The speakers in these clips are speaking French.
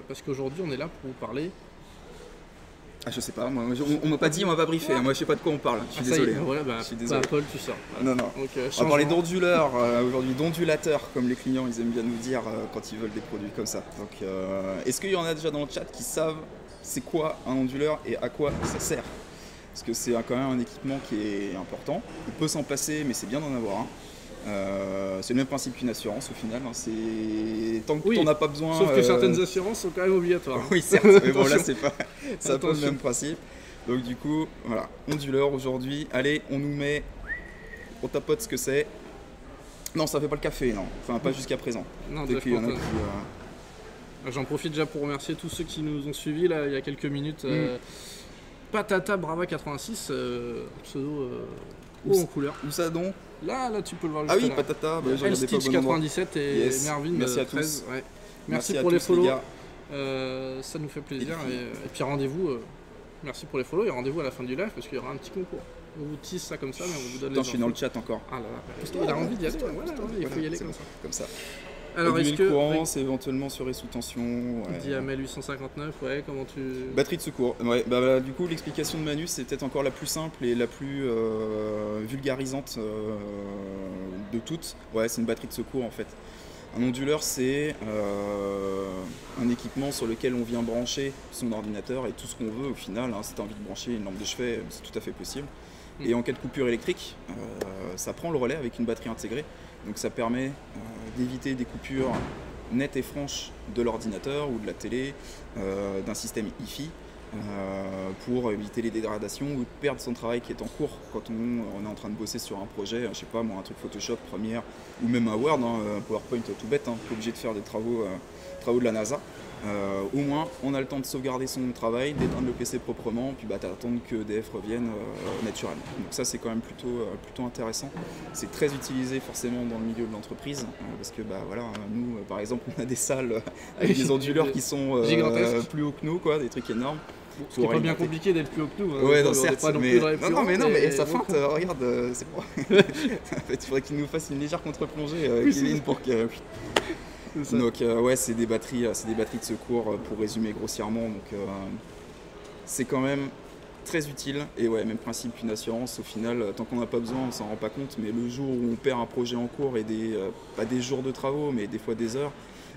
parce qu'aujourd'hui on est là pour vous parler. Ah, je sais pas, moi, on m'a pas dit, on m'a pas briefé, moi je sais pas de quoi on parle, je suis désolé. Voilà, je suis désolé. Paul, tu sors. Voilà. Non. On va parler d'onduleurs, aujourd'hui d'ondulateurs, comme les clients ils aiment bien nous dire quand ils veulent des produits comme ça. Donc, est-ce qu'il y en a déjà dans le chat qui savent c'est quoi un onduleur et à quoi ça sert? Parce que c'est quand même un équipement qui est important, on peut s'en passer mais c'est bien d'en avoir un. C'est le même principe qu'une assurance au final, tant que t'en as pas besoin. Sauf que certaines assurances sont quand même obligatoires. Oui certes, mais bon là c'est pas le même principe. Donc du coup, voilà, onduleur aujourd'hui, allez on nous met, on tapote ce que c'est. Non ça fait pas le café, non, enfin pas jusqu'à présent. Non, j'en profite déjà pour remercier tous ceux qui nous ont suivis là il y a quelques minutes. Patata Brava 86, pseudo haut en couleur. Où ça donc? Là tu peux le voir. Ah oui, Patata, bah, El Stitch 97 et Mervin merci à 13. tous. Ouais. Merci pour les follow. Ça nous fait plaisir. Et puis rendez-vous. Merci pour les follow et rendez-vous à la fin du live parce qu'il y aura un petit concours. On vous tease ça comme ça, mais on vous donne les infos. Je suis dans le chat encore. Ah là là, il a envie d'y aller. Il faut y aller comme ça. Alors est-ce que courant, c'est éventuellement serait sous tension. Diamel 859, comment tu... Batterie de secours. Ouais, du coup l'explication de Manu c'est peut-être encore la plus simple et la plus vulgarisante de toutes. Ouais, c'est une batterie de secours en fait. Un onduleur c'est un équipement sur lequel on vient brancher son ordinateur et tout ce qu'on veut au final. Si tu as envie de brancher une lampe de chevet, c'est tout à fait possible. Et en cas de coupure électrique, ça prend le relais avec une batterie intégrée. Donc ça permet d'éviter des coupures nettes et franches de l'ordinateur ou de la télé, d'un système Hi-Fi, pour éviter les dégradations ou perdre son travail qui est en cours quand on est en train de bosser sur un projet, je sais pas moi, un truc Photoshop, Premiere ou même un Word, un PowerPoint tout bête, pas obligé de faire des travaux de la NASA. Au moins on a le temps de sauvegarder son travail, d'éteindre le PC proprement, puis d'attendre que EDF revienne naturellement. Donc ça c'est quand même plutôt intéressant. C'est très utilisé forcément dans le milieu de l'entreprise, parce que voilà, nous par exemple on a des salles avec des onduleurs qui sont plus hauts que nous, des trucs énormes. C'est pas bien compliqué d'être plus haut que nous. Ouais, non, certes, mais ça feinte, regarde, c'est pas... En fait, il faudrait qu'il nous fasse une légère contre-plongée, Kevin, pour que... Donc ouais, c'est des batteries de secours pour résumer grossièrement. Donc c'est quand même très utile. Et ouais, même principe qu'une assurance. Au final, tant qu'on n'a pas besoin, on s'en rend pas compte. Mais le jour où on perd un projet en cours et pas des jours de travaux, mais des fois des heures,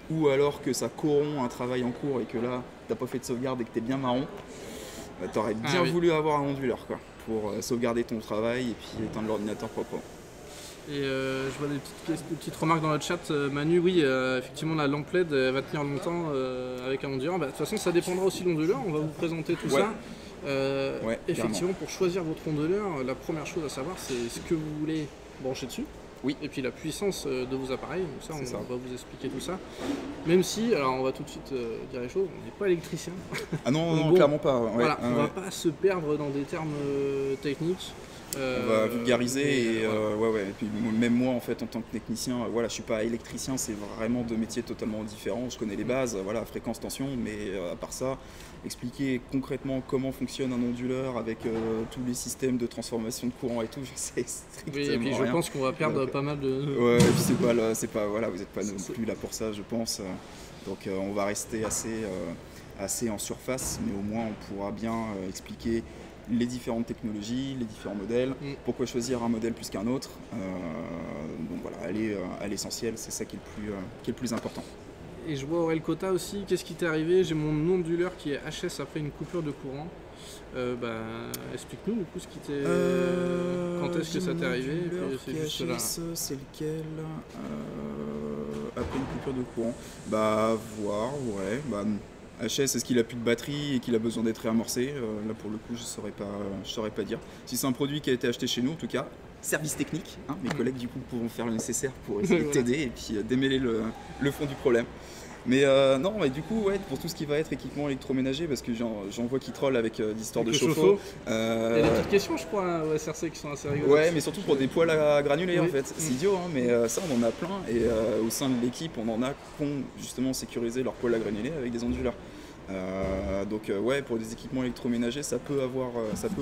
ou alors que ça corrompt un travail en cours et que là, t'as pas fait de sauvegarde et que t'es bien marron, t'aurais bien voulu avoir un onduleur pour sauvegarder ton travail et puis éteindre l'ordinateur proprement. Et je vois des petites remarques dans le chat. Manu, oui, effectivement la lampe LED va tenir longtemps avec un onduleur. De toute façon ça dépendra aussi de l'onduleur, on va vous présenter tout ça. Effectivement, pour choisir votre onduleur, la première chose à savoir c'est ce que vous voulez brancher dessus. Oui. Et puis la puissance de vos appareils, donc ça on va vous expliquer tout ça. Même si, alors on va tout de suite dire les choses, on n'est pas électricien. Ah non, clairement pas. Ouais. Voilà, on va pas se perdre dans des termes techniques. On va vulgariser et puis même moi en fait en tant que technicien, je suis pas électricien, c'est vraiment deux métiers totalement différents. Je connais les bases, fréquence, tension, mais à part ça, expliquer concrètement comment fonctionne un onduleur avec tous les systèmes de transformation de courant et tout, je sais strictement rien. Et puis je pense qu'on va perdre pas mal de... Ouais, et puis vous n'êtes pas non plus là pour ça, je pense. Donc on va rester assez en surface, mais au moins on pourra bien expliquer les différentes technologies, les différents modèles, pourquoi choisir un modèle plus qu'un autre. Donc voilà, aller à l'essentiel, c'est ça qui est le plus important. Et je vois Aurel Cota aussi, qu'est-ce qui t'est arrivé? J'ai mon onduleur qui est HS après une coupure de courant. Explique-nous du coup ce qui t'est... quand est-ce que ça t'est arrivé? C'est lequel après une coupure de courant? HS, est-ce qu'il a plus de batterie et qu'il a besoin d'être réamorcé? Là pour le coup je saurais pas dire. Si c'est un produit qui a été acheté chez nous en tout cas, service technique, mes collègues du coup pourront faire le nécessaire pour essayer de t'aider et puis démêler le fond du problème. Mais du coup pour tout ce qui va être équipement électroménager, parce que j'en vois qui trollent avec l'histoire de chauffe-eau. Il y a des petites questions je crois au SRC qui sont assez rigolotes. Ouais, mais surtout pour des poêles à granulés en fait. C'est idiot mais ça on en a plein et au sein de l'équipe on en a qui ont justement sécurisé leur poêle à granulés avec des onduleurs. Pour des équipements électroménagers ça peut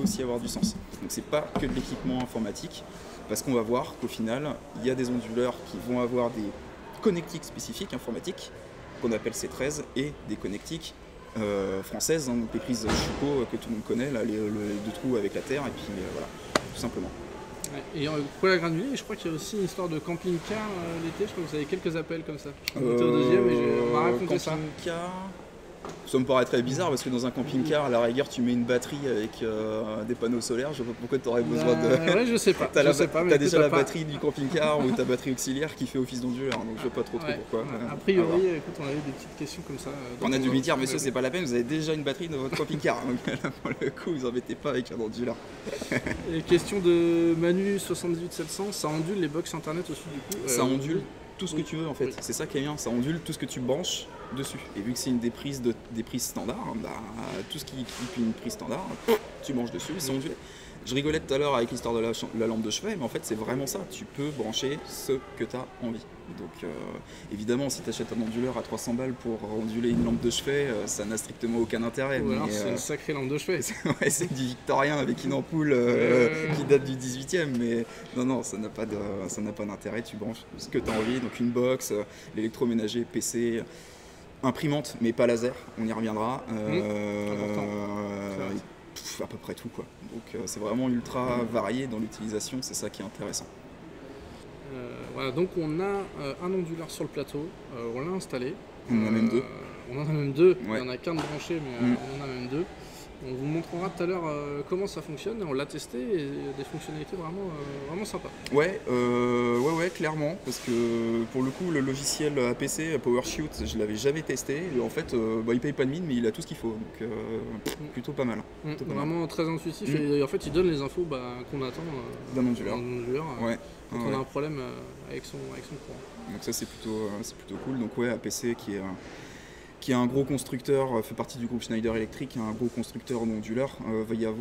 aussi avoir du sens. Donc c'est pas que de l'équipement informatique, parce qu'on va voir qu'au final il y a des onduleurs qui vont avoir des connectiques spécifiques informatiques qu'on appelle C13 et des connectiques françaises, hein, donc les prises Schuko que tout le monde connaît, là, les deux trous avec la terre, et puis voilà, tout simplement. Ouais. Et pour la granulée, je crois qu'il y a aussi une histoire de camping-car l'été, je crois que vous avez quelques appels comme ça. Je suis monté au deuxième et on m'a raconté ça. Ça me paraît très bizarre parce que dans un camping-car, à la rigueur, tu mets une batterie avec des panneaux solaires. Je sais pas pourquoi tu aurais besoin de. Ouais, je sais pas. T'as déjà la batterie du camping-car ou ta batterie auxiliaire qui fait office d'onduleur, donc je sais pas trop pourquoi. A priori, écoute, on avait des petites questions comme ça. On a dû lui dire, monsieur, c'est pas la peine, vous avez déjà une batterie dans votre camping-car. Donc là, pour le coup, vous embêtez pas avec un onduleur. Et question de Manu 78700, ça ondule les box internet aussi du coup. Ça ondule tout ce que tu veux en fait, c'est ça qui est bien, ça ondule tout ce que tu branches dessus. Et vu que c'est des prises standards, bah, tout ce qui équipe une prise standard, tu branches dessus, c'est ondulé. Je rigolais tout à l'heure avec l'histoire de la lampe de chevet, mais en fait c'est vraiment ça, tu peux brancher ce que tu as envie. Donc évidemment si tu achètes un onduleur à 300 balles pour onduler une lampe de chevet, ça n'a strictement aucun intérêt. Ou alors c'est une sacrée lampe de chevet. Ouais, c'est du victorien avec une ampoule qui date du 18e, mais non, ça n'a pas d'intérêt, tu branches ce que tu as envie, donc une box, l'électroménager, PC, imprimante mais pas laser, on y reviendra. À peu près tout quoi. Donc c'est vraiment ultra varié dans l'utilisation, c'est ça qui est intéressant. Voilà, donc on a un onduleur sur le plateau, on l'a installé. On en a même deux. On en a même deux, ouais. Il y en a qu'un de branché, mais on en a même deux. On vous montrera tout à l'heure comment ça fonctionne, on l'a testé et des fonctionnalités vraiment sympas. Ouais, clairement, parce que pour le coup le logiciel APC, PowerShoot, je l'avais jamais testé, et en fait il paye pas de mine mais il a tout ce qu'il faut, donc plutôt pas mal. Vraiment très intuitif, et en fait il donne les infos qu'on attend d'un onduleur. Quand on a un problème avec son courant. Donc ça c'est plutôt cool, donc ouais, APC qui est un gros constructeur, fait partie du groupe Schneider Electric, un gros constructeur d'onduleurs. Il y a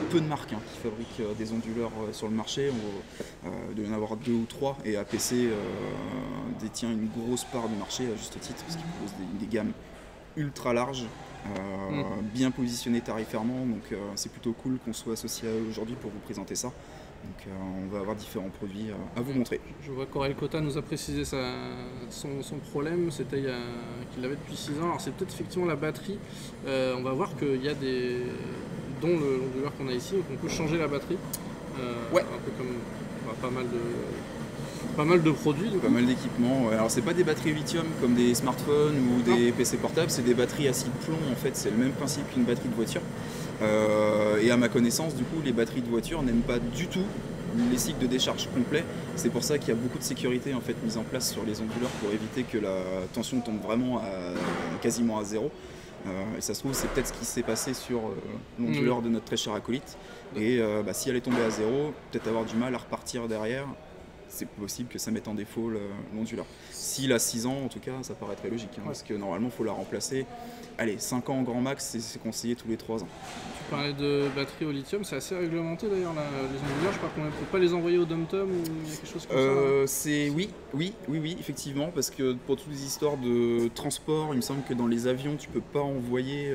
peu de marques qui fabriquent des onduleurs sur le marché, il doit y en avoir 2 ou 3, et APC détient une grosse part du marché à juste titre, parce qu'il propose des gammes ultra larges, bien positionnées tarifairement, donc c'est plutôt cool qu'on soit associé à eux aujourd'hui pour vous présenter ça. Donc on va avoir différents produits à vous montrer. Je vois qu'Aurel Cota nous a précisé son problème, c'était qu'il l'avait depuis 6 ans. Alors c'est peut-être effectivement la batterie. On va voir qu'il y a dont l'onduleur qu'on a ici, donc on peut changer la batterie. Un peu comme pas mal de produits. Pas mal d'équipements. Ouais. Alors c'est pas des batteries lithium comme des smartphones ou des PC portables, c'est des batteries acide plomb en fait, c'est le même principe qu'une batterie de voiture. Et à ma connaissance, du coup, les batteries de voiture n'aiment pas du tout les cycles de décharge complets. C'est pour ça qu'il y a beaucoup de sécurité en fait mise en place sur les onduleurs pour éviter que la tension tombe vraiment quasiment à zéro. Et ça se trouve, c'est peut-être ce qui s'est passé sur l'onduleur de notre très cher acolyte. Et si elle est tombée à zéro, peut-être avoir du mal à repartir derrière. C'est possible que ça mette en défaut l'onduleur. S'il a 6 ans, en tout cas, ça paraît très logique, parce que normalement, il faut la remplacer. Allez, 5 ans en grand max, c'est conseillé tous les 3 ans. Tu parlais de batteries au lithium, c'est assez réglementé d'ailleurs, les onduleurs. Je crois qu'on ne peut pas les envoyer au dom-tom ou il y a quelque chose comme ça. Oui, effectivement, parce que pour toutes les histoires de transport, il me semble que dans les avions, tu peux pas envoyer,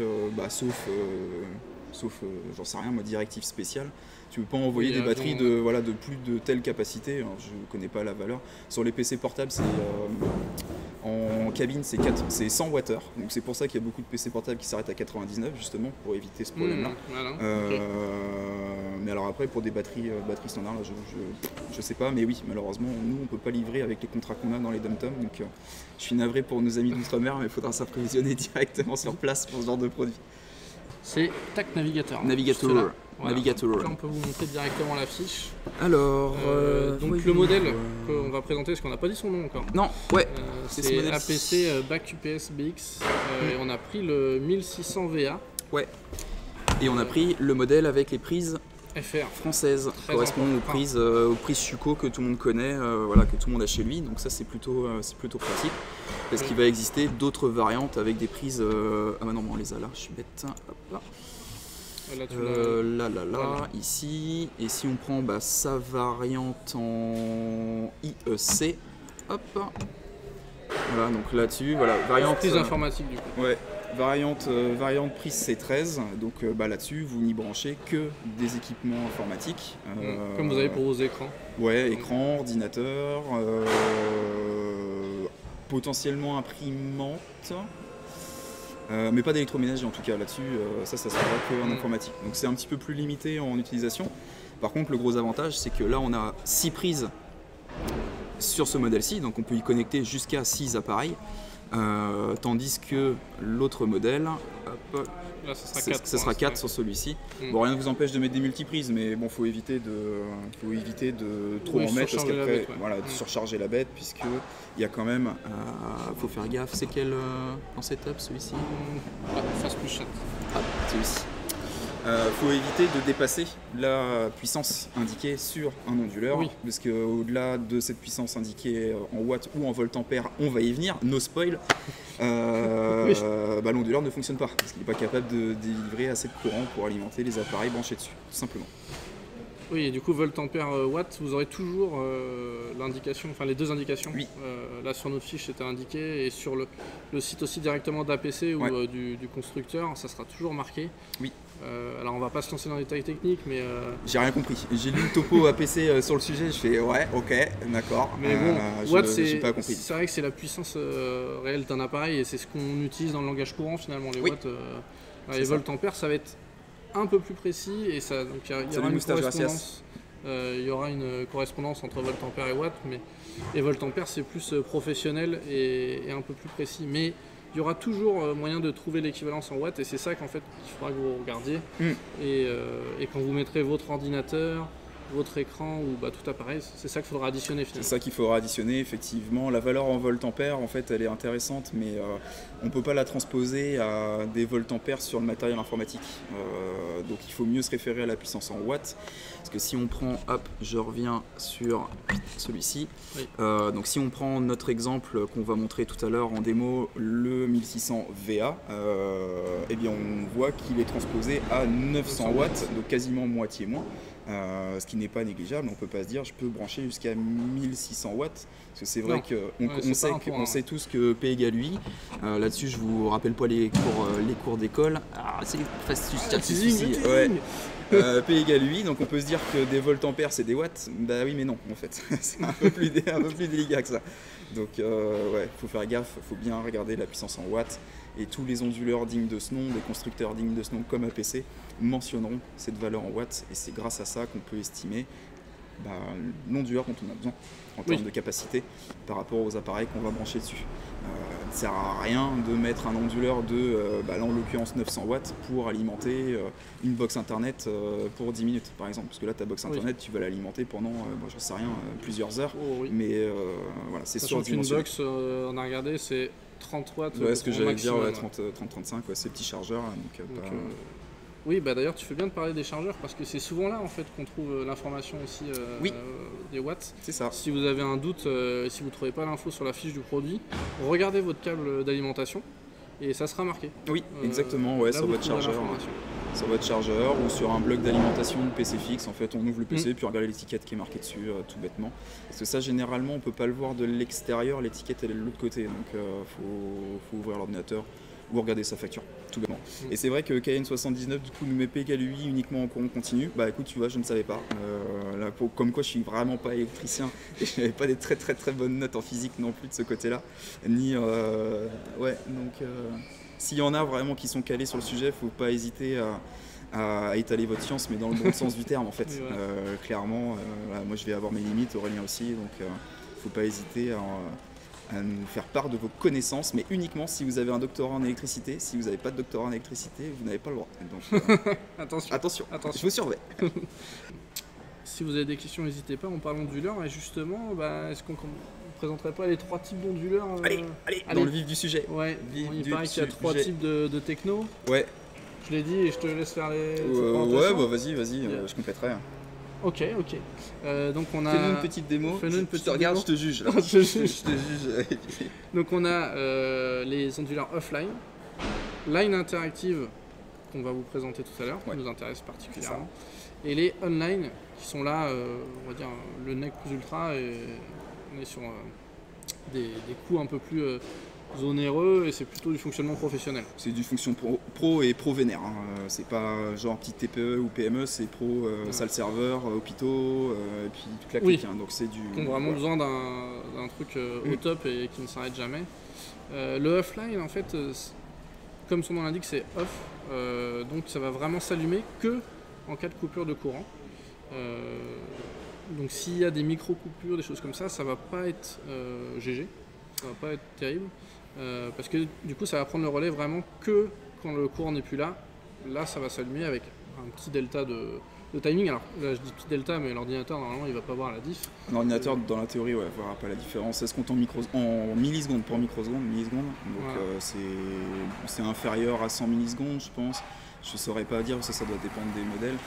sauf j'en sais rien, moi, directive spéciale. Tu ne peux pas envoyer des batteries de plus de telle capacité, alors, je ne connais pas la valeur. Sur les PC portables, en cabine, c'est 100 Wh, donc c'est pour ça qu'il y a beaucoup de PC portables qui s'arrêtent à 99, justement, pour éviter ce problème-là. Mais alors après, pour des batteries standards, là, je sais pas, mais oui, malheureusement, nous, on ne peut pas livrer avec les contrats qu'on a dans les dom-tom, donc je suis navré pour nos amis d'outre-mer, mais il faudra s'approvisionner directement sur place pour ce genre de produit. C'est TAC Navigator. Navigator. Voilà. Navigator. Là, on peut vous montrer directement la fiche. Alors, donc le modèle qu'on va présenter, parce qu'on n'a pas dit son nom encore. Non, ouais. C'est APC Back UPS BX. Et on a pris le 1600 VA. Ouais. Et on a pris le modèle avec les prises FR françaises, correspondant aux prises Schuko que tout le monde connaît, que tout le monde a chez lui. Donc ça c'est plutôt pratique. Parce qu'il va exister d'autres variantes avec des prises. Ah bah non, on les a là, je suis bête. Hop là. Là, ici. Et si on prend sa variante en IEC, hop. Voilà, donc là-dessus, variante. Prise informatique du coup. Ouais. Variante prise C13, donc là-dessus vous n'y branchez que des équipements informatiques. Comme vous avez pour vos écrans. Ouais, écran, ordinateur, potentiellement imprimante. Mais pas d'électroménager en tout cas là-dessus, ça se fera qu'en informatique. Donc c'est un petit peu plus limité en utilisation. Par contre, le gros avantage, c'est que là on a 6 prises sur ce modèle-ci, donc on peut y connecter jusqu'à 6 appareils. Tandis que l'autre modèle, hop, là, ça sera 4 sur celui-ci. Bon, rien ne vous empêche de mettre des multiprises, mais bon, faut éviter de trop en mettre parce qu'après, voilà, de surcharger la bête, puisque il y a quand même, faut faire gaffe. C'est quel en setup celui-ci? Face plus chat. Ah, celui-ci. Faut éviter de dépasser la puissance indiquée sur un onduleur, parce qu'au-delà de cette puissance indiquée en watts ou en voltampères, on va y venir, no spoil, l'onduleur ne fonctionne pas, parce qu'il n'est pas capable de délivrer assez de courant pour alimenter les appareils branchés dessus, tout simplement. Oui, et du coup, voltampère, watt, vous aurez toujours l'indication, enfin les deux indications. Oui. Là, sur notre fiche, c'était indiqué, et sur le site aussi directement d'APC ou du constructeur, ça sera toujours marqué. Oui. Alors, on va pas se lancer dans les détails techniques, mais... J'ai rien compris. J'ai lu le topo APC sur le sujet, je fais ouais, ok, d'accord. Mais bon, watt, j'ai pas compris. C'est vrai que c'est la puissance réelle d'un appareil, et c'est ce qu'on utilise dans le langage courant, finalement, les watts. Les voltampères, ça va être un peu plus précis, et ça, donc il y aura une correspondance entre voltampère et watt, et voltampère c'est plus professionnel et un peu plus précis, mais il y aura toujours moyen de trouver l'équivalence en watts, et c'est ça qu'en fait il faudra que vous regardiez. Et quand vous mettrez votre ordinateur, votre écran ou tout appareil, c'est ça qu'il faudra additionner finalement. C'est ça qu'il faudra additionner, effectivement. La valeur en voltampères, en fait, elle est intéressante, mais on ne peut pas la transposer à des voltampères sur le matériel informatique. Donc il faut mieux se référer à la puissance en watts. Parce que si on prend, hop, je reviens sur celui-ci. Oui. Donc si on prend notre exemple qu'on va montrer tout à l'heure en démo, le 1600 VA, eh bien on voit qu'il est transposé à 900 watts, donc quasiment moitié moins. Ce qui n'est pas négligeable, on ne peut pas se dire je peux brancher jusqu'à 1600 watts, parce que c'est vrai qu'on sait tous que P égale UI, là-dessus je vous rappelle pas les cours d'école, c'est P égale UI, donc on peut se dire que des voltampères c'est des watts, bah oui mais non en fait, c'est un peu plus délicat que ça. Donc faut faire gaffe, faut bien regarder la puissance en watts, et tous les onduleurs dignes de ce nom, des constructeurs dignes de ce nom comme APC, mentionneront cette valeur en watts, et c'est grâce à ça qu'on peut estimer l'onduleur dont on a besoin en termes de capacité par rapport aux appareils qu'on va brancher dessus. Il ne sert à rien de mettre un onduleur de, là en l'occurrence 900 watts pour alimenter une box internet pour 10 minutes par exemple, parce que là ta box internet tu vas l'alimenter pendant, j'en sais rien, plusieurs heures, mais voilà, c'est sûr. Une box, on a regardé, c'est 30 watts. Ouais, ce que j'allais dire, 30-35, ces petits chargeurs. Oui, d'ailleurs tu fais bien de parler des chargeurs, parce que c'est souvent là en fait qu'on trouve l'information aussi des watts. C'est ça. Si vous avez un doute, si vous ne trouvez pas l'info sur la fiche du produit, regardez votre câble d'alimentation et ça sera marqué. Oui, exactement, sur votre chargeur. Sur votre chargeur ou sur un bloc d'alimentation PC fixe, en fait on ouvre le PC puis on regarde l'étiquette qui est marquée dessus tout bêtement. Parce que ça généralement on peut pas le voir de l'extérieur, l'étiquette elle est de l'autre côté, donc faut ouvrir l'ordinateur ou regarder sa facture, tout bêtement. Et c'est vrai que KN79 du coup nous met P égale UI uniquement en courant continu. Bah écoute, tu vois, je ne savais pas. Là, comme quoi je suis vraiment pas électricien et je n'avais pas des très très très bonnes notes en physique non plus de ce côté-là. S'il y en a vraiment qui sont calés sur le sujet, faut pas hésiter à étaler votre science, mais dans le bon sens du terme en fait. Clairement, moi je vais avoir mes limites, Aurélien aussi, donc faut pas hésiter à nous faire part de vos connaissances, mais uniquement si vous avez un doctorat en électricité. Si vous n'avez pas de doctorat en électricité, vous n'avez pas le droit. Donc, attention, je vous surveille. Si vous avez des questions, n'hésitez pas, on parle d'onduleurs, et justement, est-ce qu'on présenterait pas les 3 types d'onduleurs allez, dans le vif du sujet. Ouais, il paraît qu'il y a 3 types de techno. Ouais. Je l'ai dit et je te laisse faire les... vas-y, je compléterai. Ok. Donc on a... Fais-nous une petite démo. Je te regarde, je te juge. Là. je te juge. Donc on a les onduleurs offline, line interactive qu'on va vous présenter tout à l'heure, qui nous intéresse particulièrement, et les online qui sont là, on va dire le NEC plus ultra, et on est sur des coûts un peu plus onéreux et c'est plutôt du fonctionnement professionnel. C'est du fonction pro et pro vénère. Hein. C'est pas genre petite TPE ou PME, c'est pro salle serveur, hôpitaux, et puis toute la clique. Hein. Donc c'est du. Ils ont vraiment besoin d'un truc au top et qui ne s'arrête jamais. Le offline, en fait, comme son nom l'indique, c'est off. Donc ça va vraiment s'allumer que en cas de coupure de courant. Donc s'il y a des micro-coupures, des choses comme ça va pas être GG, ça va pas être terrible. Parce que du coup ça va prendre le relais vraiment que quand le courant n'est plus là. Là ça va s'allumer avec un petit delta de timing. Alors là je dis petit delta, mais l'ordinateur normalement il va pas voir la diff. Un ordinateur dans la théorie ouais, verra pas la différence. Ça se compte en millisecondes, pas en millisecondes. Donc voilà. C'est inférieur à 100 millisecondes je pense. Je saurais pas dire, ça doit dépendre des modèles.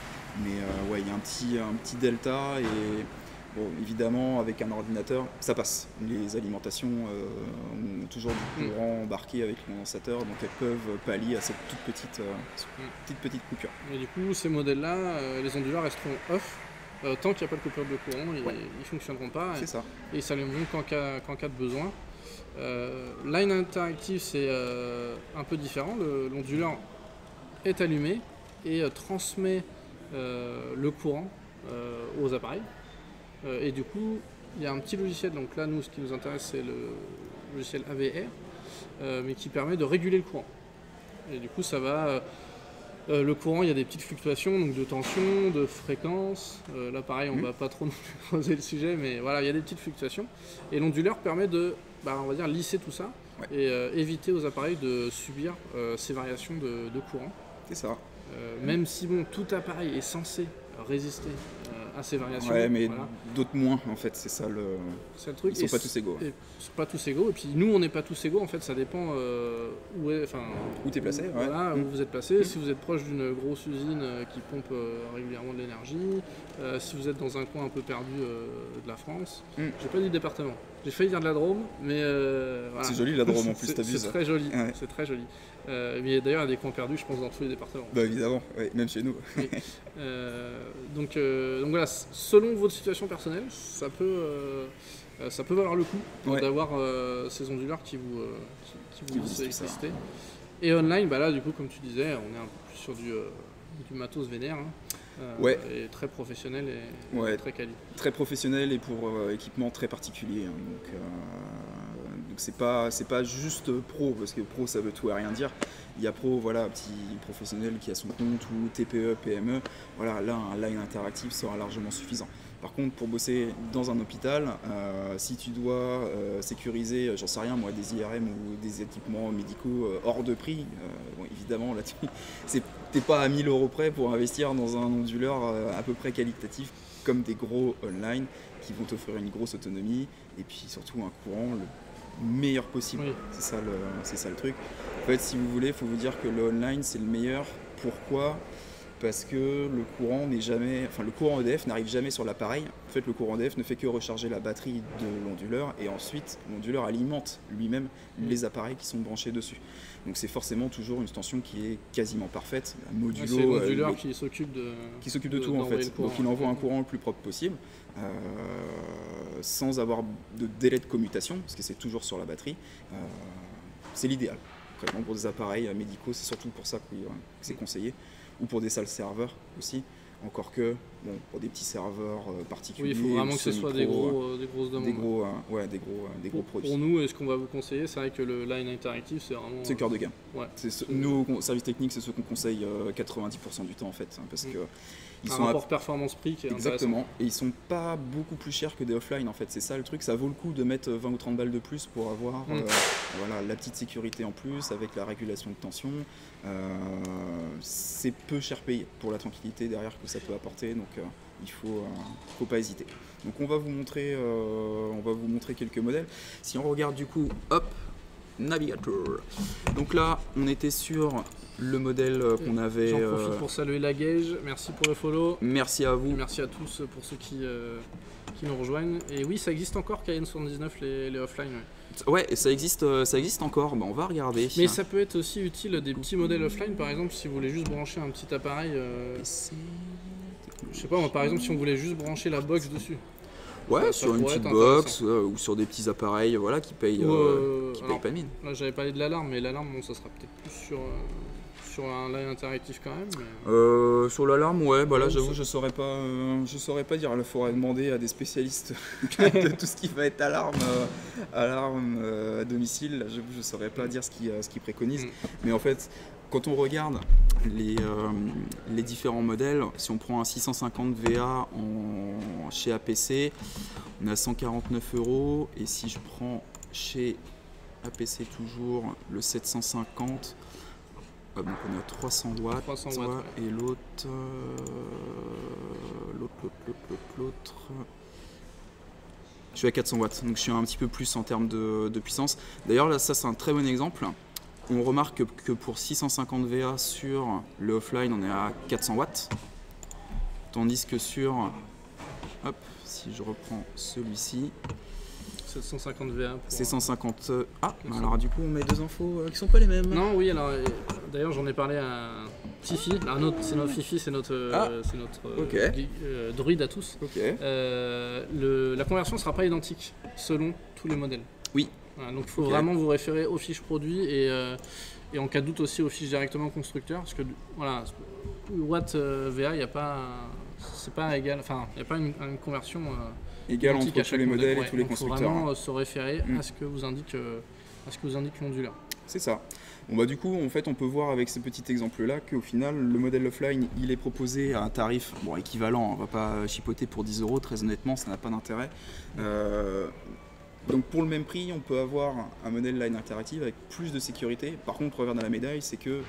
Mais ouais, il y a un petit delta et bon, évidemment avec un ordinateur ça passe. Les alimentations ont toujours du courant embarqué avec le condensateur, donc elles peuvent pallier à cette toute petite coupure. Et du coup ces modèles-là, les onduleurs resteront off. Tant qu'il n'y a pas de coupure de courant, ils ne fonctionneront pas. C'est ça. Et ils s'allumeront qu'en cas de besoin. Line Interactive c'est un peu différent. L'onduleur est allumé et transmet le courant aux appareils. Et du coup, il y a un petit logiciel. Donc là, nous, ce qui nous intéresse, c'est le logiciel AVR, mais qui permet de réguler le courant. Et du coup, ça va. Le courant, il y a des petites fluctuations, donc de tension, de fréquence. Là, pareil, on ne va pas trop creuser le sujet, mais voilà, il y a des petites fluctuations. Et l'onduleur permet de, on va dire, lisser tout ça et éviter aux appareils de subir ces variations de courant. C'est ça. Même si bon, tout appareil est censé résister à ces variations. Ouais, mais d'autres moins en fait, c'est ça le truc. Ils sont pas tous égaux. Ils sont pas tous égaux. Et puis nous, on n'est pas tous égaux. En fait, ça dépend où t'es placé. Voilà, où vous êtes placé. Si vous êtes proche d'une grosse usine qui pompe régulièrement de l'énergie, si vous êtes dans un coin un peu perdu de la France. J'ai pas dit département. J'ai failli dire de la Drôme, mais voilà. C'est joli la Drôme en plus, t'abuses. C'est très joli. Ouais. C'est très joli. Mais d'ailleurs, il y a des coins perdus, je pense, dans tous les départements. Bah évidemment, même chez nous. Oui. Donc voilà, selon votre situation personnelle, ça peut valoir le coup d'avoir ces onduleurs qui vous laissent l'électricité. Et online, là du coup, comme tu disais, on est un peu plus sur du matos vénère. Et très professionnel et très quali. Très professionnel et pour équipement très particulier. Hein, donc c'est pas juste pro, parce que pro ça veut tout et rien dire. Il y a pro, petit professionnel qui a son compte ou TPE, PME. Voilà, là un line interactif sera largement suffisant. Par contre, pour bosser dans un hôpital, si tu dois sécuriser, j'en sais rien moi, des IRM ou des équipements médicaux hors de prix, évidemment là t'es pas à 1000 € près pour investir dans un onduleur à peu près qualitatif comme des gros online qui vont t'offrir une grosse autonomie et puis surtout un courant le meilleur possible. Oui. C'est ça le truc. En fait, si vous voulez, il faut vous dire que le online c'est le meilleur. Pourquoi ? Parce que le courant EDF n'arrive jamais sur l'appareil. En fait, le courant EDF ne fait que recharger la batterie de l'onduleur et ensuite l'onduleur alimente lui-même les appareils qui sont branchés dessus. Donc c'est forcément toujours une tension qui est quasiment parfaite. Un modulo, c'est l'onduleur qui s'occupe de tout en fait. Donc il envoie un courant le plus propre possible, sans avoir de délai de commutation, parce que c'est toujours sur la batterie. C'est l'idéal. Vraiment pour des appareils médicaux, c'est surtout pour ça que c'est conseillé. Ou pour des salles serveurs aussi, encore que pour des petits serveurs particuliers. Oui, il faut vraiment que ce soit des grosses demandes. Des gros produits. Pour nous, et ce qu'on va vous conseiller, c'est vrai que le Line Interactive, c'est vraiment... C'est cœur de gamme. Nous, service technique, c'est ce qu'on conseille 90% du temps en fait, parce que ils sont rapport performance-prix qui est exactement, et ils sont pas beaucoup plus chers que des offline en fait, c'est ça le truc, ça vaut le coup de mettre 20 ou 30 balles de plus pour avoir la petite sécurité en plus avec la régulation de tension. C'est peu cher payé pour la tranquillité derrière que ça peut apporter, donc il faut pas hésiter. Donc on va vous montrer quelques modèles. Si on regarde du coup, navigateur. Donc là, on était sur le modèle qu'on avait. J'en profite pour saluer la Gage. Merci pour le follow. Merci à vous. Et merci à tous pour ceux qui nous rejoignent. Et oui, ça existe encore KN79 les offline. Ouais, ça existe encore. On va regarder. Mais ça peut être aussi utile des petits modèles offline, par exemple, si vous voulez juste brancher un petit appareil. Je sais pas, par exemple, si on voulait juste brancher la box dessus. Ouais, Ça sur une pourrait petite être box ou sur des petits appareils voilà, qui payent alors, pas de mine. là j'avais parlé de l'alarme, mais l'alarme, bon, ça sera peut-être plus sur un line interactif quand même. Sur l'alarme, ouais, bah là Ouais, j'avoue, ça- je saurais pas dire. Il faudrait demander à des spécialistes de tout ce qui va être alarme à domicile. Là, j'avoue, je saurais pas dire ce qu'ils préconisent. Mm. Mais en fait, quand on regarde les différents modèles, si on prend un 650 VA chez APC, on est à 149 €. Et si je prends chez APC toujours le 750, donc on est à 300 watts, 300 watts, ouais. et l'autre, je suis à 400 watts, donc je suis un petit peu plus en termes de puissance. D'ailleurs là, ça c'est un très bon exemple. On remarque que pour 650 VA sur le offline, on est à 400 watts, tandis que sur, hop, si je reprends celui-ci, 750 VA. c'est 150. Ah, alors du coup, on met deux infos qui sont pas les mêmes. Non, oui, alors d'ailleurs j'en ai parlé à Fifi. Alors, c'est notre Fifi, c'est notre, ok. druide à tous. Ok. La conversion ne sera pas identique selon tous les modèles. Oui. Voilà, donc il faut Ok. vraiment vous référer aux fiches produits et en cas de doute aussi aux fiches directement constructeurs. Parce que voilà, Watt VA, il n'y a pas. C'est pas égal. Enfin, il n'y a pas une conversion. Égal identique entre à tous chaque les modèles modèle. et tous les Donc, constructeurs. faut vraiment se référer Mm. à ce que vous indique l'onduleur. C'est ça. Bon bah du coup, en fait, on peut voir avec ce petit exemple-là qu'au final, le modèle offline, il est proposé à un tarif équivalent. On va pas chipoter pour 10 €, très honnêtement, ça n'a pas d'intérêt. Donc pour le même prix, on peut avoir un modèle line interactive avec plus de sécurité. Par contre, revers de la médaille, c'est que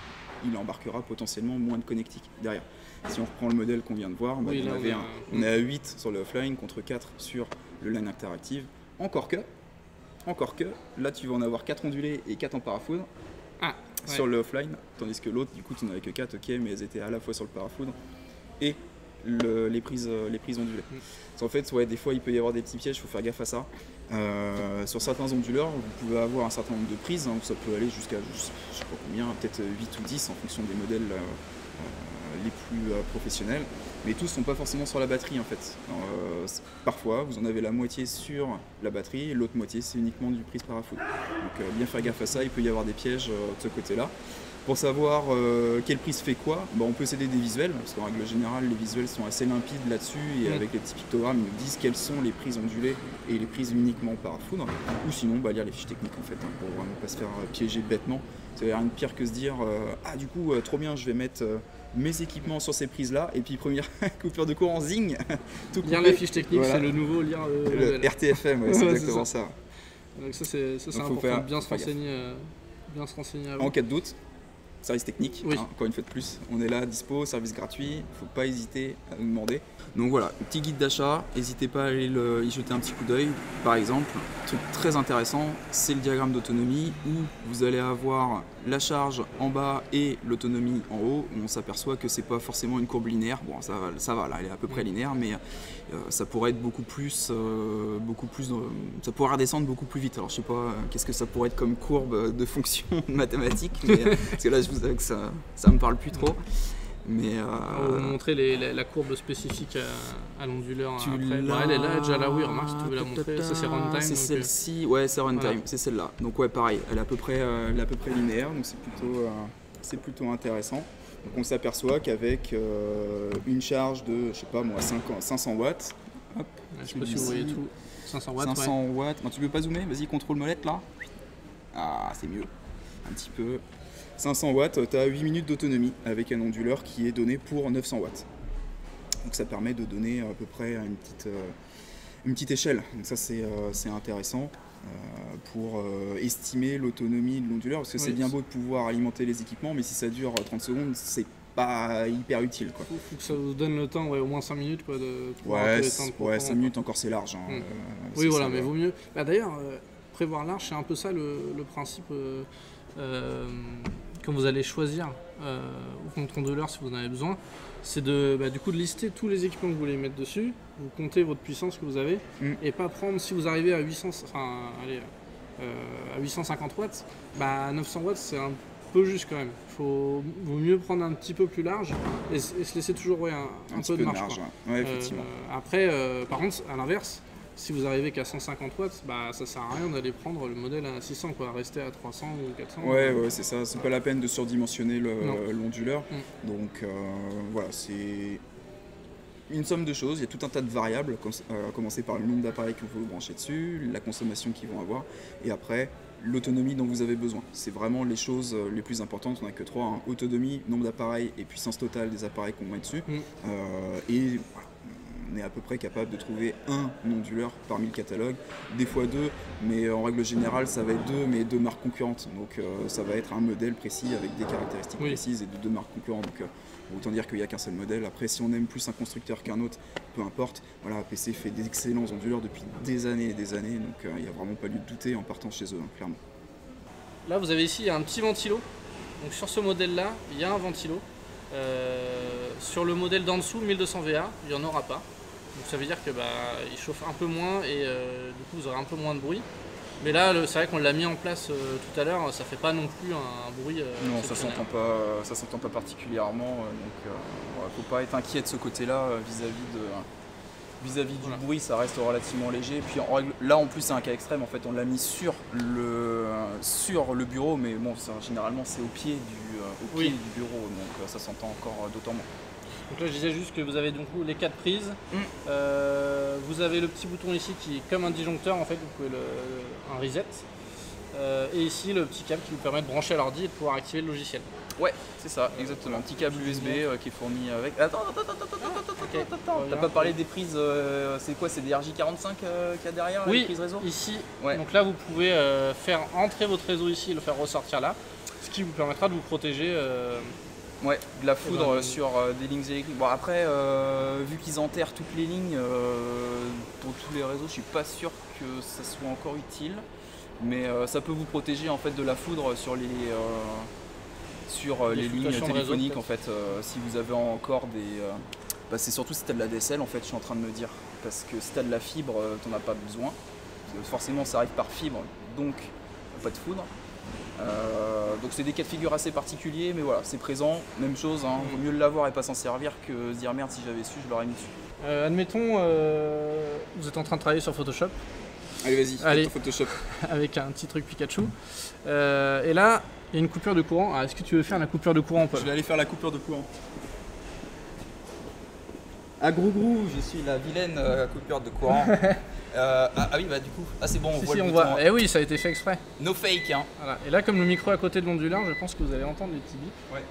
il embarquera potentiellement moins de connectiques derrière. Si on reprend le modèle qu'on vient de voir, Oui, là, on est à 8 sur le offline contre 4 sur le line interactive. Encore que, là tu vas en avoir 4 ondulés et 4 en parafoudre sur le offline, tandis que l'autre, du coup, tu n'en avais que 4, ok, mais elles étaient à la fois sur le parafoudre et les prises ondulées. En fait, ouais, des fois, il peut y avoir des petits pièges, il faut faire gaffe à ça. Sur certains onduleurs, vous pouvez avoir un certain nombre de prises, hein, ça peut aller jusqu'à, je sais pas combien, peut-être 8 ou 10 en fonction des modèles les plus professionnels, mais tous ne sont pas forcément sur la batterie en fait. Parfois, vous en avez la moitié sur la batterie et l'autre moitié, c'est uniquement du prise parafoudre. Donc bien faire gaffe à ça, il peut y avoir des pièges de ce côté-là. Pour savoir quelle prise fait quoi, on peut s'aider des visuels, parce qu'en règle générale, les visuels sont assez limpides là-dessus, et avec les petits pictogrammes, ils nous disent quelles sont les prises ondulées et les prises uniquement parafoudre, ou sinon lire les fiches techniques en fait, pour vraiment pas se faire piéger bêtement. C'est rien de pire que se dire du coup, trop bien, je vais mettre mes équipements sur ces prises-là, et puis première coupure de courant, zing, tout coupé. Lire la fiche technique, Voilà. c'est le nouveau lire le RTFM, ouais, c'est Ouais, exactement c'est ça. Donc ça c'est faut important, faire- bien se faire renseigner avant. En cas de doute, service technique, Oui. encore une fois de plus, on est là, dispo, service gratuit, il ne faut pas hésiter à nous demander. Donc voilà, petit guide d'achat, n'hésitez pas à aller y jeter un petit coup d'œil. Par exemple, un truc très intéressant, c'est le diagramme d'autonomie où vous allez avoir la charge en bas et l'autonomie en haut. On s'aperçoit que c'est pas forcément une courbe linéaire. Bon, ça va là, elle est à peu près linéaire, mais ça pourrait être beaucoup plus, ça pourrait redescendre beaucoup plus vite. Alors je sais pas, qu'est-ce que ça pourrait être comme courbe de fonction mathématique, mais, parce que là je vous avoue que ça me parle plus trop. Mais On va vous montrer la courbe spécifique à l'onduleur tu après. l'as- Elle est là, déjà là, oui, remarque si tu veux la montrer. Ça c'est runtime. C'est donc, celle-ci, ouais, c'est runtime, voilà. c'est celle-là. Donc ouais, pareil, elle est à peu près linéaire, donc c'est plutôt intéressant. Donc on s'aperçoit qu'avec une charge de, je sais pas moi, 500 watts, hop, je sais pas si vous voyez tout. 500 watts, 500 watts. Non, tu peux pas zoomer, vas-y, contrôle molette là. Ah, c'est mieux, un petit peu. 500 watts, tu as 8 minutes d'autonomie avec un onduleur qui est donné pour 900 watts. Donc ça permet de donner à peu près une petite échelle. Donc ça c'est intéressant pour estimer l'autonomie de l'onduleur, parce que c'est bien beau de pouvoir alimenter les équipements, mais si ça dure 30 secondes, c'est pas hyper utile, quoi. Faut que ça vous donne le temps, au moins 5 minutes quoi, de pouvoir un peu éteindre pour 5 minutes encore c'est large. Hein. Oui, voilà, mais vaut mieux. D'ailleurs, prévoir large, c'est un peu ça le principe. Quand vous allez choisir votre onduleur si vous en avez besoin, c'est de lister tous les équipements que vous voulez mettre dessus, vous comptez votre puissance que vous avez, et pas prendre, si vous arrivez à 850 watts, 900 watts c'est un peu juste quand même. Vaut mieux prendre un petit peu plus large et se laisser toujours un peu de marge. Ouais, effectivement. Après, par contre, à l'inverse, si vous arrivez qu'à 150 watts, bah, ça sert à rien d'aller prendre le modèle à 600, quoi. Rester à 300 ou 400. Ouais, c'est ça. C'est pas la peine de surdimensionner l'onduleur. Donc voilà, c'est une somme de choses. Il y a tout un tas de variables, à commencer par le nombre d'appareils que vous branchez dessus, la consommation qu'ils vont avoir, et après l'autonomie dont vous avez besoin. C'est vraiment les choses les plus importantes. On n'a que trois, hein. Autonomie, nombre d'appareils et puissance totale des appareils qu'on met dessus. Et voilà, on est à peu près capable de trouver un onduleur parmi le catalogue, des fois deux, mais en règle générale ça va être deux, mais deux marques concurrentes. Donc ça va être un modèle précis avec des caractéristiques précises et de deux marques concurrentes. Donc autant dire qu'il n'y a qu'un seul modèle. Après, si on aime plus un constructeur qu'un autre, peu importe. Voilà, APC fait des excellents onduleurs depuis des années et des années, donc il n'y a vraiment pas lieu de douter en partant chez eux, hein, clairement. Là, vous avez ici un petit ventilo. Donc sur ce modèle-là, il y a un ventilo. Sur le modèle d'en dessous, 1200 VA, il n'y en aura pas. Donc ça veut dire que il chauffe un peu moins et du coup vous aurez un peu moins de bruit. Mais là, c'est vrai qu'on l'a mis en place tout à l'heure, ça fait pas non plus un bruit. Non, ça s'entend pas particulièrement, donc faut pas être inquiet de ce côté-là vis-à-vis du bruit, ça reste relativement léger. Et puis là en plus c'est un cas extrême, en fait on l'a mis sur le bureau, mais bon généralement c'est au pied du bureau, donc ça s'entend encore d'autant moins. Donc là je disais juste que vous avez donc les 4 prises, vous avez le petit bouton ici qui est comme un disjoncteur en fait, vous pouvez un reset, et ici le petit câble qui vous permet de brancher à l'ordi et de pouvoir activer le logiciel. Ouais, c'est ça, exactement, un petit câble USB qui est fourni avec... Attends, t'as pas parlé des prises, c'est quoi, c'est des RJ45 qu'il y a derrière, les prises réseau? Ici, donc là vous pouvez faire entrer votre réseau ici et le faire ressortir là, ce qui vous permettra de vous protéger de la foudre sur des lignes électriques. Bon après, vu qu'ils enterrent toutes les lignes pour tous les réseaux, je suis pas sûr que ça soit encore utile, mais ça peut vous protéger en fait de la foudre sur les lignes téléphoniques en fait. Si vous avez encore des... c'est surtout si tu as de la DSL en fait, je suis en train de me dire, parce que si tu as de la fibre, tu n'en as pas besoin. Forcément ça arrive par fibre, donc pas de foudre. Donc c'est des cas de figure assez particuliers, mais voilà, c'est présent, même chose, hein, vaut mieux l'avoir et pas s'en servir que se dire merde, si j'avais su, je l'aurais mis dessus. Admettons, vous êtes en train de travailler sur Photoshop. Allez, vas-y, Photoshop. Avec un petit truc Pikachu. Et là, il y a une coupure de courant. Alors, est-ce que tu veux faire la coupure de courant, Paul? Je vais aller faire la coupure de courant. Ah, Grou, je suis la vilaine coupure de courant. Oui, du coup, c'est bon, on voit le bouton. Eh oui, ça a été fait exprès. No fake, hein. Voilà. Et là, comme le micro est à côté de l'onduleur, je pense que vous allez entendre les petits bips. Ouais.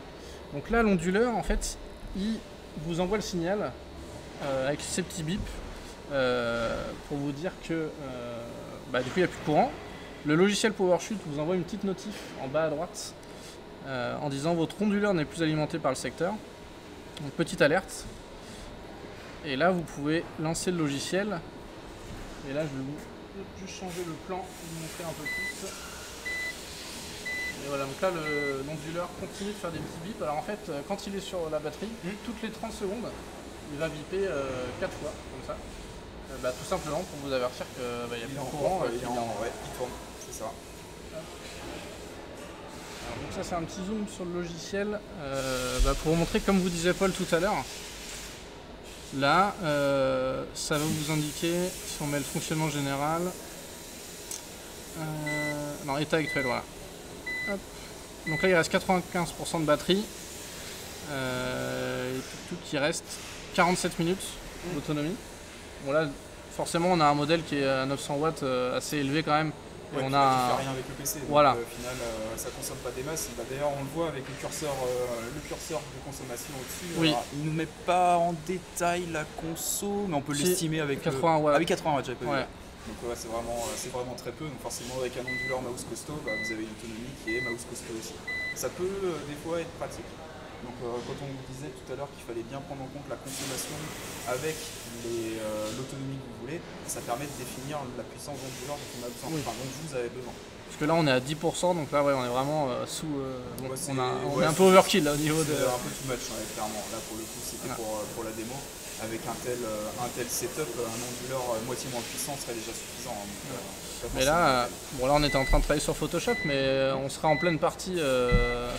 Donc là, l'onduleur, en fait, il vous envoie le signal avec ces petits bips pour vous dire que du coup, il n'y a plus de courant. Le logiciel PowerShut vous envoie une petite notif en bas à droite en disant votre onduleur n'est plus alimenté par le secteur. Donc petite alerte. Et là, vous pouvez lancer le logiciel. Et là, je vais juste changer le plan pour vous montrer un peu plus. Et voilà, donc là, l'onduleur continue de faire des petits bips. Alors en fait, quand il est sur la batterie, toutes les 30 secondes, il va biper 4 fois, comme ça. Tout simplement pour vous avertir qu'il n'y a plus de courant. Il tourne, c'est ça. Alors, donc ça, c'est un petit zoom sur le logiciel pour vous montrer, comme vous disait Paul tout à l'heure. Là, ça va vous indiquer, si on met le fonctionnement général, état actuel, voilà. Hop. Donc là, il reste 95% de batterie, et qui reste 47 minutes d'autonomie. Bon là, forcément, on a un modèle qui est à 900 watts, assez élevé quand même. Ouais, on a rien avec le PC, donc voilà. Au final ça consomme pas des masses. D'ailleurs on le voit avec le curseur de consommation au-dessus. Oui. Il ne met pas en détail la conso, mais on peut l'estimer avec 80 watts. Ah oui, 80 watts, j'avais pas vu. Ouais. Donc c'est vraiment très peu. Donc forcément avec un onduleur mouse costaud, vous avez une autonomie qui est mouse costaud aussi. Ça peut des fois être pratique. Donc quand on vous disait tout à l'heure qu'il fallait bien prendre en compte la consommation avec l'autonomie que vous voulez, ça permet de définir la puissance d'onduleur dont on a besoin, dont vous avez besoin. Parce que là on est à 10%, donc là on est vraiment sous... on est un peu overkill overkill là, au niveau de... un peu too much, clairement. Là pour le coup c'était pour la démo. Avec un tel setup, un onduleur moitié moins puissant serait déjà suffisant. Mais là, là on était en train de travailler sur Photoshop, mais on serait en pleine partie,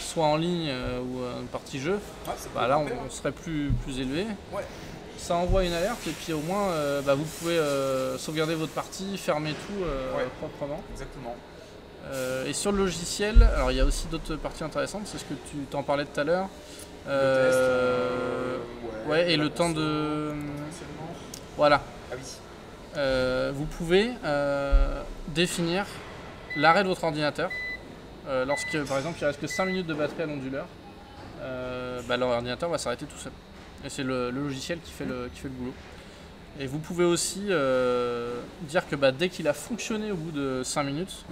soit en ligne ou une partie jeu. Là on serait plus élevé. Ouais. ça envoie une alerte et puis au moins vous pouvez sauvegarder votre partie, fermer tout proprement. Exactement. Et sur le logiciel, alors il y a aussi d'autres parties intéressantes, c'est ce que tu t'en parlais tout à l'heure. Et le temps de... Voilà. Ah oui. Vous pouvez définir l'arrêt de votre ordinateur. Lorsque par exemple il reste que 5 minutes de batterie à l'onduleur, l'ordinateur va s'arrêter tout seul. Et c'est le logiciel qui fait le boulot. Et vous pouvez aussi dire que dès qu'il a fonctionné au bout de 5 minutes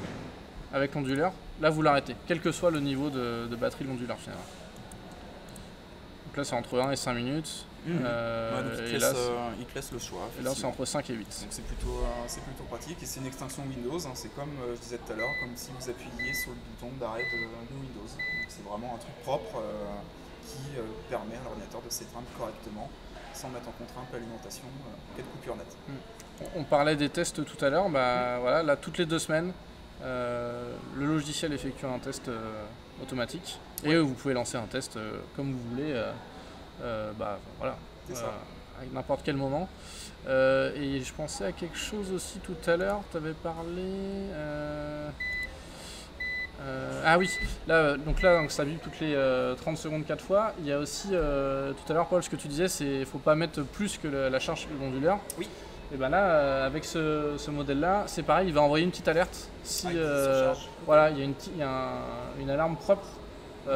avec l'onduleur, là vous l'arrêtez, quel que soit le niveau de batterie de l'onduleur finalement. Donc là c'est entre 1 et 5 minutes. Il te laisse le choix. Et là c'est entre 5 et 8. Donc c'est plutôt pratique et c'est une extension Windows. C'est comme je disais tout à l'heure, comme si vous appuyiez sur le bouton d'arrêt de Windows. Donc c'est vraiment un truc propre qui permet à l'ordinateur de s'éteindre correctement sans mettre en contrainte l'alimentation en cas de coupure nette. On parlait des tests tout à l'heure. Voilà, là toutes les 2 semaines, le logiciel effectue un test automatique et vous pouvez lancer un test comme vous voulez. Avec n'importe quel moment. Et je pensais à quelque chose aussi tout à l'heure, tu avais parlé... Ah oui, donc ça vibre toutes les 30 secondes 4 fois. Il y a aussi, tout à l'heure Paul, ce que tu disais, c'est qu'il ne faut pas mettre plus que la charge de l'onduleur. Oui. Et là, avec ce modèle-là, c'est pareil, il va envoyer une petite alerte. Si il y a une alarme propre,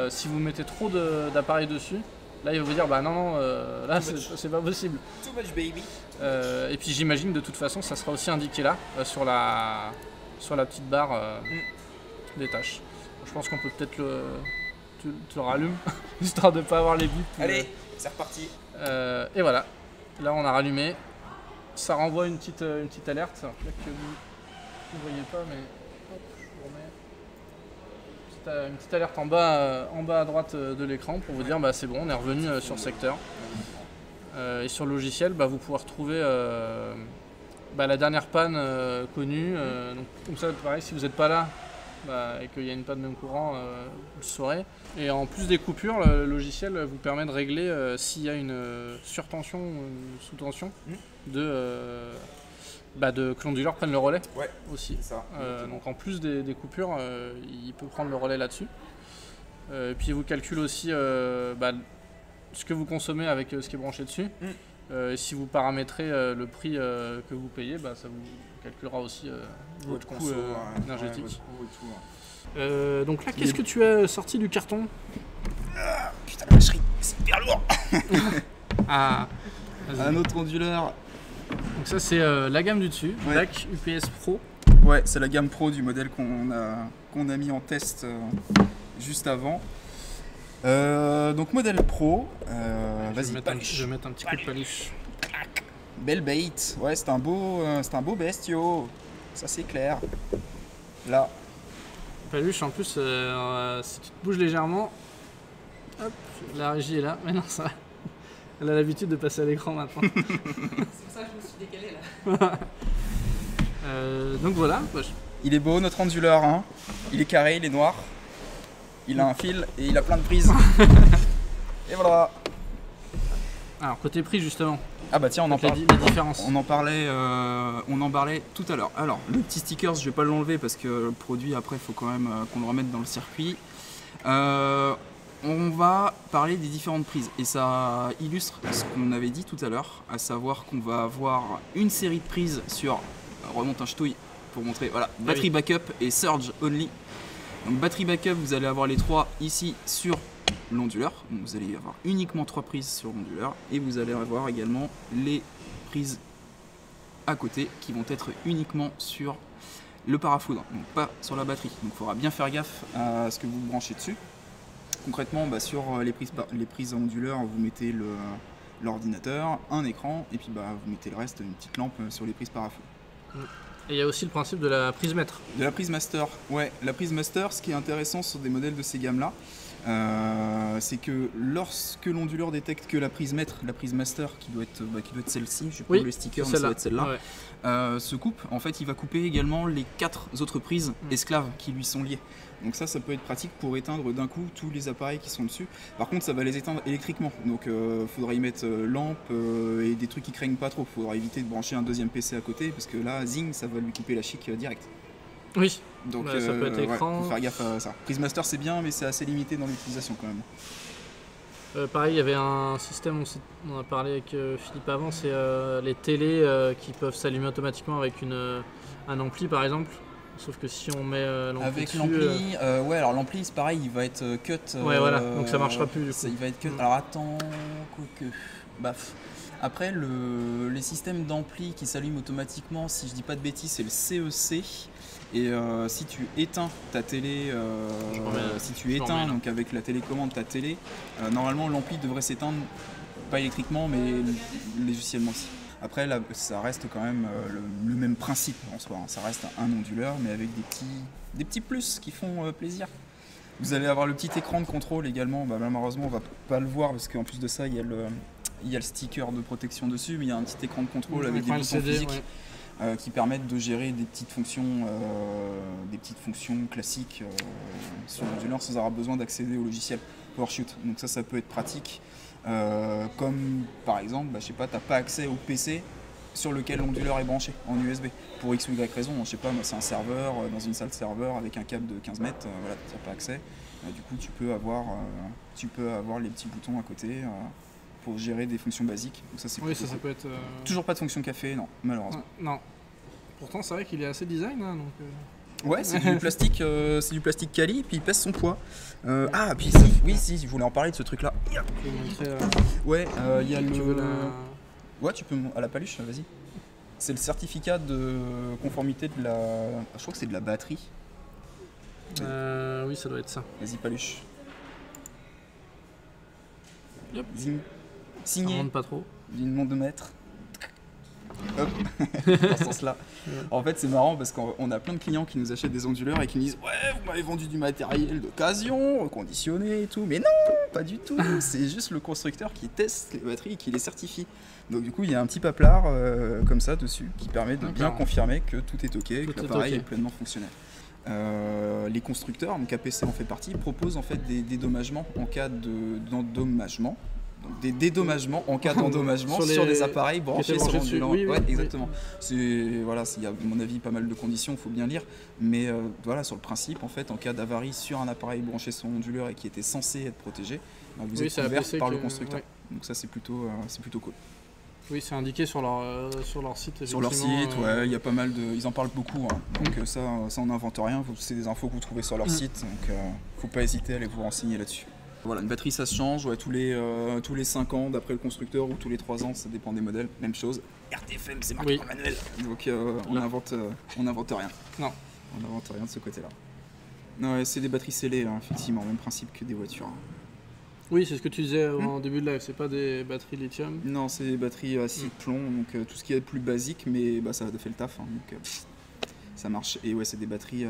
si vous mettez trop d'appareils dessus, là il va vous dire non, là c'est pas possible. Too much baby. Et puis j'imagine de toute façon ça sera aussi indiqué là sur la petite barre des tâches. Je pense qu'on peut peut-être tu le rallumes histoire de ne pas avoir les bips. Allez, c'est reparti. Et voilà, là on a rallumé. Ça renvoie une petite alerte. Alors, là que vous ne voyez pas, mais hop, je vous remets une petite alerte en bas à droite de l'écran pour vous dire c'est bon, on est revenu sur le secteur. Et sur le logiciel, vous pouvez retrouver la dernière panne connue. Donc, comme ça, pareil, si vous n'êtes pas là et qu'il y a une panne de courant, vous le saurez. Et en plus des coupures, le logiciel vous permet de régler s'il y a une surtension ou une sous-tension que l'onduleur prenne le relais aussi. Ça, donc en plus des coupures, il peut prendre le relais là-dessus. Et puis il vous calcule aussi ce que vous consommez avec ce qui est branché dessus. Et si vous paramétrez le prix que vous payez, ça vous calculera aussi votre coût énergétique. Donc là, qu'est-ce que tu as sorti du carton? Putain, la vacherie, c'est hyper lourd. Un autre onduleur. Donc ça c'est la gamme du dessus, DAC UPS Pro. Ouais, c'est la gamme Pro du modèle qu'on a mis en test juste avant. Donc modèle Pro, vas-y. Je vais mettre un petit coup de paluche. Belle bait, ouais, c'est un beau bestiau, ça c'est clair. Là. Paluche en plus, si tu te bouges légèrement, hop, la régie est là, mais non ça. Elle a l'habitude de passer à l'écran maintenant. C'est pour ça que je me suis décalé là. Donc voilà. Il est beau notre onduleur, hein. Il est carré, il est noir. Il a un fil et il a plein de prises. Et voilà. Alors côté prix justement. Ah bah tiens, on en parle. Les différences. On en parlait tout à l'heure. Alors le petit sticker, je vais pas l'enlever parce que le produit après il faut quand même qu'on le remette dans le circuit. On va parler des différentes prises et ça illustre ce qu'on avait dit tout à l'heure, à savoir qu'on va avoir une série de prises sur, remonte un ch'touille pour montrer, voilà, battery backup et surge only. Donc battery backup, vous allez avoir les 3 ici sur l'onduleur, donc vous allez avoir uniquement 3 prises sur l'onduleur et vous allez avoir également les prises à côté qui vont être uniquement sur le parafoudre, donc pas sur la batterie. Donc il faudra bien faire gaffe à ce que vous branchez dessus. Concrètement, sur les prises à onduleur, vous mettez l'ordinateur, un écran, et puis vous mettez le reste, une petite lampe sur les prises parafoudre. Et il y a aussi le principe de la prise maître. De la prise master, ouais. La prise master, ce qui est intéressant sur des modèles de ces gammes-là, c'est que lorsque l'onduleur détecte que la prise maître, la prise master, qui doit être celle-ci, je sais pas le sticker, mais ça doit être celle-là, se coupe, en fait il va couper également les 4 autres prises esclaves qui lui sont liées. Donc ça peut être pratique pour éteindre d'un coup tous les appareils qui sont dessus. Par contre, ça va les éteindre électriquement. Donc faudra y mettre lampe et des trucs qui craignent pas trop. Faudra éviter de brancher un deuxième PC à côté parce que là, zing, ça va lui couper la chic direct. Oui. Donc ça peut être écran. Faut faire gaffe à ça. Prismaster c'est bien, mais c'est assez limité dans l'utilisation quand même. Pareil, il y avait un système, on a parlé avec Philippe avant, c'est les télés qui peuvent s'allumer automatiquement avec un ampli par exemple. Sauf que si on met l'ampli avec dessus, l'ampli, ouais, alors l'ampli c'est pareil, il va être cut. Ouais, voilà, donc ça marchera plus du coup. Il va être cut. Alors attends, quoique. Baf. Après, les systèmes d'ampli qui s'allument automatiquement, si je dis pas de bêtises, c'est le CEC. Et si tu éteins ta télé, donc avec la télécommande ta télé, normalement l'ampli devrait s'éteindre, pas électriquement, mais logiciellement aussi. Après, là, ça reste quand même le même principe en soi. Hein. Ça reste un onduleur, mais avec des petits plus qui font plaisir. Vous allez avoir le petit écran de contrôle également. Bah, malheureusement, on va pas le voir parce qu'en plus de ça, il y a le sticker de protection dessus, mais il y a un petit écran de contrôle avec des boutons physiques qui permettent de gérer des petites fonctions classiques sur l'onduleur sans avoir besoin d'accéder au logiciel PowerShot. Donc ça peut être pratique. Comme par exemple, je sais pas, t'as pas accès au PC sur lequel l'onduleur est branché en USB pour X ou Y raison, je sais pas, moi c'est un serveur dans une salle serveur avec un câble de 15 mètres, voilà, t'as pas accès. Du coup tu peux avoir les petits boutons à côté pour gérer des fonctions basiques. Donc ça c'est ça peut être toujours pas de fonction café, non, malheureusement. Non. Pourtant c'est vrai qu'il est assez design hein, donc Ouais, c'est du plastique, quali, puis il pèse son poids. Puis si, je voulais en parler de ce truc-là. Ouais, il y a Ouais, tu peux à la paluche, vas-y. C'est le certificat de conformité de la. Je crois que c'est de la batterie. Oui, ça doit être ça. Vas-y, paluche. Yep. Signé. Ça remonte pas trop. D'une montre de maître. Hop, dans ce sens-là. En fait, c'est marrant parce qu'on a plein de clients qui nous achètent des onduleurs et qui nous disent ouais, vous m'avez vendu du matériel d'occasion, reconditionné et tout. Mais non, pas du tout. C'est juste le constructeur qui teste les batteries et qui les certifie. Donc du coup, il y a un petit paplard comme ça dessus qui permet de bien confirmer que tout est ok, que l'appareil est pleinement fonctionnel. Les constructeurs, donc APC en fait partie, proposent en fait des dédommagements en cas d'endommagement. Donc des dédommagements en cas d'endommagement sur des appareils branchés sur l'onduleur. Oui, exactement. Il y a à mon avis pas mal de conditions, il faut bien lire. Mais voilà, sur le principe, en fait, en cas d'avarie sur un appareil branché sur l'onduleur et qui était censé être protégé, vous êtes couvert par le constructeur. Ouais. Donc ça c'est plutôt cool. Oui, c'est indiqué sur leur site. Sur leur site, ouais, il y a pas mal de. Ils en parlent beaucoup, hein. Donc ça on n'invente rien. C'est des infos que vous trouvez sur leur site, donc faut pas hésiter à aller vous renseigner là-dessus. Voilà, une batterie ça se change, ouais, tous les 5 ans d'après le constructeur ou tous les 3 ans, ça dépend des modèles, même chose. RTFM c'est marqué en manuel, donc on n'invente rien. Non. On n'invente rien de ce côté-là. Non, ouais, c'est des batteries scellées, hein, effectivement, même principe que des voitures. Oui, c'est ce que tu disais en début de live, c'est pas des batteries lithium. Non, c'est des batteries acide plomb, donc tout ce qui est plus basique, mais ça fait le taf, hein, donc ça marche. Et ouais, c'est des batteries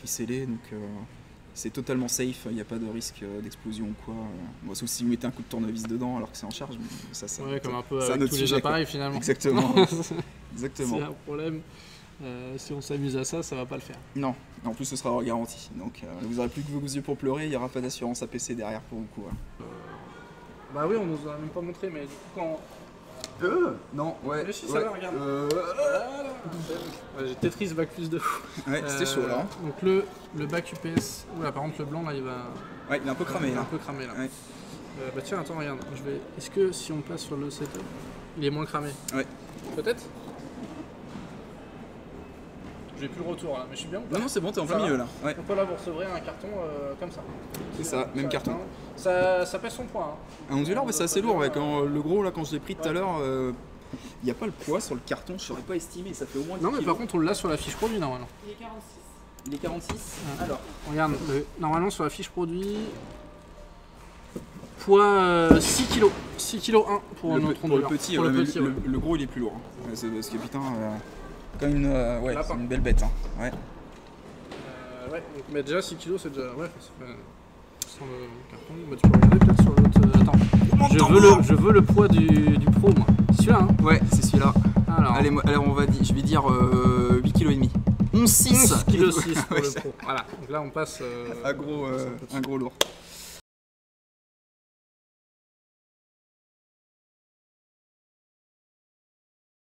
scellées, donc c'est totalement safe, il n'y a pas de risque d'explosion ou quoi. Sauf si vous mettez un coup de tournevis dedans alors que c'est en charge, mais ça ouais, comme un peu avec tous les appareils finalement. Exactement. Exactement. C'est un problème. Si on s'amuse à ça, ça va pas le faire. Non, en plus ce sera hors garantie, donc vous n'aurez plus que vos yeux pour pleurer, il n'y aura pas d'assurance APC derrière pour vous couvrir. Bah oui, on nous a même pas montré, mais du coup quand... Non, ouais. Mais si, ça va, regarde. J'ai Tetris bac plus de fou. Ouais, c'était chaud là. Donc le bac UPS, oula, par contre le blanc là il va... Ouais, il est un peu cramé là. Ouais. Bah tiens, attends, regarde, est-ce que si on passe sur le setup, il est moins cramé? Ouais. Peut-être. J'ai plus le retour là, mais je suis bien. Non, c'est bon, t'es en plein milieu là. Ouais. Donc là, vous recevrez un carton comme ça. C'est ça, même carton. Ça pèse son poids. Hein. Un onduleur, mais c'est assez lourd. Ouais. Quand, le gros, là, quand je l'ai pris tout à l'heure, il n'y a pas le poids sur le carton, je saurais pas estimer, ça fait au moins 10 kilos. Mais par contre, on l'a sur la fiche produit normalement. Il est 46. Il est 46 Alors. Regarde, normalement sur la fiche produit, poids 6 kg. 6 kg 1 pour notre onduleur. Pour le petit, le gros, il est plus lourd. Hein. Parce que putain. Comme c'est une belle bête. Hein. Ouais. Ouais, donc, mais déjà 6 kg c'est déjà. Ouais, ça fait. Sans le carton. Bah, tu peux regarder peut-être sur l'autre. Attends. Je veux le poids du Pro, moi. C'est celui-là, hein. Ouais, c'est celui-là. Alors on va dire, je vais dire 8 kg et demi. 11,6 kg 6 pour Ouais, le pro. Voilà, donc là on passe. un gros lourd.